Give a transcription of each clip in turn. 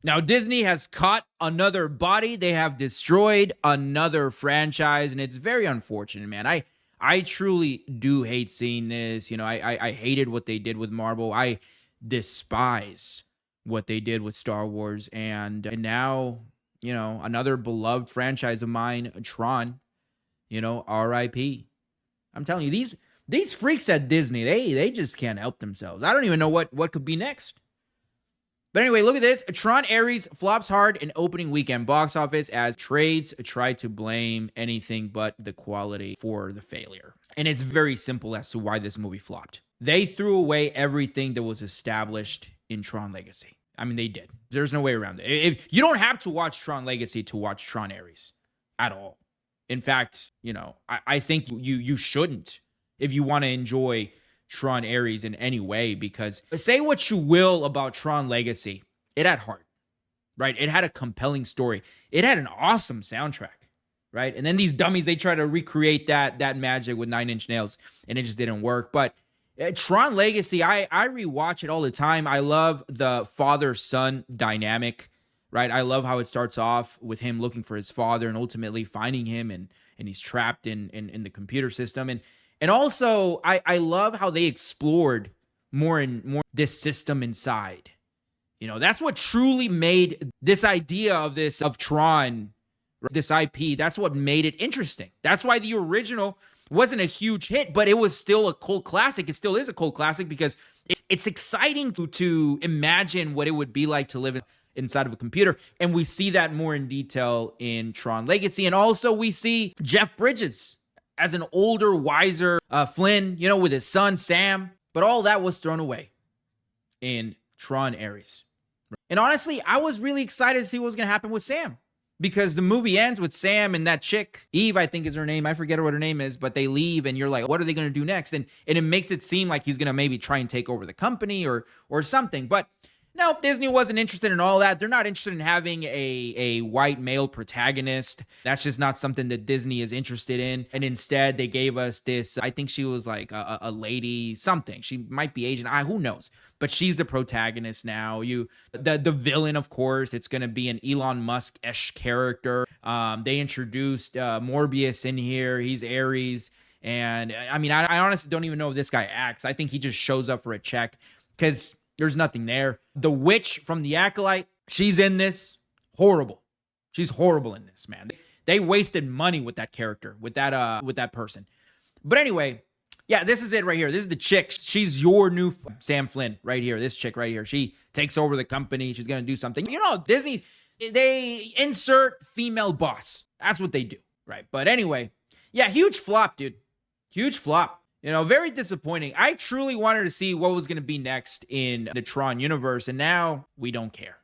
Now, Disney has caught another body. They have destroyed another franchise, and it's very unfortunate, man. I truly do hate seeing this. I hated what they did with Marvel. I despise what they did with Star Wars. And now, another beloved franchise of mine, Tron, RIP. I'm telling you, these freaks at Disney, they just can't help themselves. I don't even know what could be next. But anyway, look at this. Tron Ares flops hard in opening weekend box office as trades try to blame anything but the quality for the failure. And it's very simple as to why this movie flopped. They threw away everything that was established in Tron Legacy. I mean, they did. There's no way around it. If you don't have to watch Tron Legacy to watch Tron Ares at all. In fact, I think you shouldn't if you want to enjoy Tron Ares in any way, because say what you will about Tron Legacy, it had heart, right? It had a compelling story. It had an awesome soundtrack, right? And then these dummies, they try to recreate that magic with 9 Inch Nails, and it just didn't work. But Tron Legacy, I rewatch it all the time. I love the father-son dynamic, right? I love how it starts off with him looking for his father and ultimately finding him, and he's trapped in the computer system. And also, I love how they explored more this system inside. That's what truly made this idea of Tron, this IP, that's what made it interesting. That's why the original wasn't a huge hit, but it was still a cult classic. It still is a cult classic because it's exciting to imagine what it would be like to live inside of a computer. And we see that more in detail in Tron Legacy. And also we see Jeff Bridges as an older, wiser Flynn, with his son, Sam. But all that was thrown away in Tron Ares. And honestly, I was really excited to see what was going to happen with Sam. Because the movie ends with Sam and that chick, Eve, I think is her name. I forget what her name is. But they leave and you're like, what are they going to do next? And it makes it seem like he's going to maybe try and take over the company or something. But no, Disney wasn't interested in all that. They're not interested in having a white male protagonist. That's just not something that Disney is interested in. And instead, they gave us this, I think she was like a lady something. She might be Asian. Who knows? But she's the protagonist now. The villain, of course, it's going to be an Elon Musk-esque character. They introduced Morbius in here. He's Ares. And I mean, I honestly don't even know if this guy acts. I think he just shows up for a check because there's nothing there. The witch from The Acolyte, she's in this. Horrible. She's horrible in this, man. They wasted money with that character, with that person. But anyway, yeah, this is it right here. This is the chick. She's your new Sam Flynn right here. This chick right here. She takes over the company. She's going to do something. Disney, they insert female boss. That's what they do, right? But anyway, yeah, huge flop, dude. Huge flop. Very disappointing. I truly wanted to see what was going to be next in the Tron universe, and now we don't care.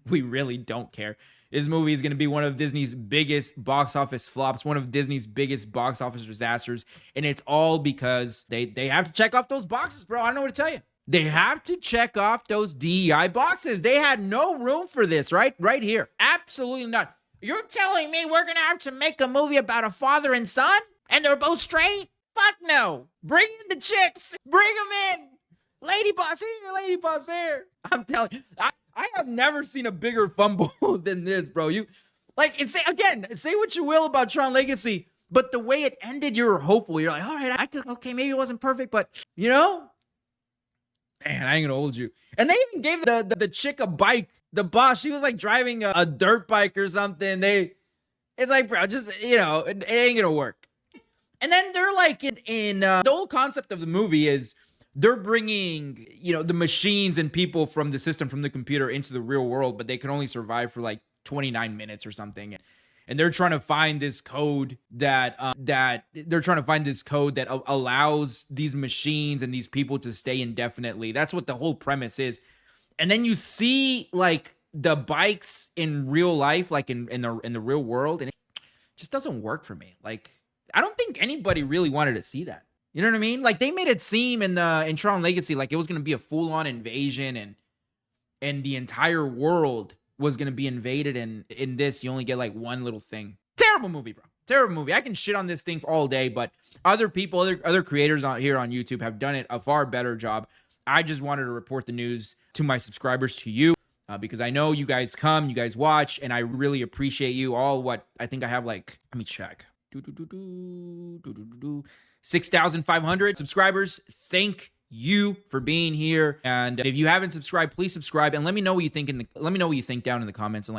We really don't care. This movie is going to be one of Disney's biggest box office flops, one of Disney's biggest box office disasters, and it's all because they have to check off those boxes, bro. I don't know what to tell you. They have to check off those DEI boxes. They had no room for this, right here. Absolutely not. You're telling me we're going to have to make a movie about a father and son, and they're both straight? Fuck no. Bring in the chicks. Bring them in. Lady boss here, lady boss there. I'm telling you, I have never seen a bigger fumble than this, bro. Say what you will about Tron Legacy, but the way it ended, you were hopeful. You're like, all right, okay, maybe it wasn't perfect, but man, I ain't gonna hold you. And they even gave the chick a bike. The boss, she was like driving a dirt bike or something. It's like, bro, just, it ain't gonna work. And then they're like in the whole concept of the movie is they're bringing, the machines and people from the system, from the computer into the real world, but they can only survive for like 29 minutes or something. And they're trying to find this code that allows these machines and these people to stay indefinitely. That's what the whole premise is. And then you see like the bikes in real life, like in the real world, and it just doesn't work for me. Like, I don't think anybody really wanted to see that. You know what I mean? Like, they made it seem in Tron Legacy like it was going to be a full-on invasion and the entire world was going to be invaded. And in this, you only get like one little thing. Terrible movie, bro. Terrible movie. I can shit on this thing for all day, but other people, other creators here on YouTube have done it a far better job. I just wanted to report the news to my subscribers, to you. because I know you guys come, you guys watch, and I really appreciate you all. What I think I have, like, let me check. 6,500 subscribers. Thank you for being here. And if you haven't subscribed, please subscribe and let me know what you think down in the comments, and like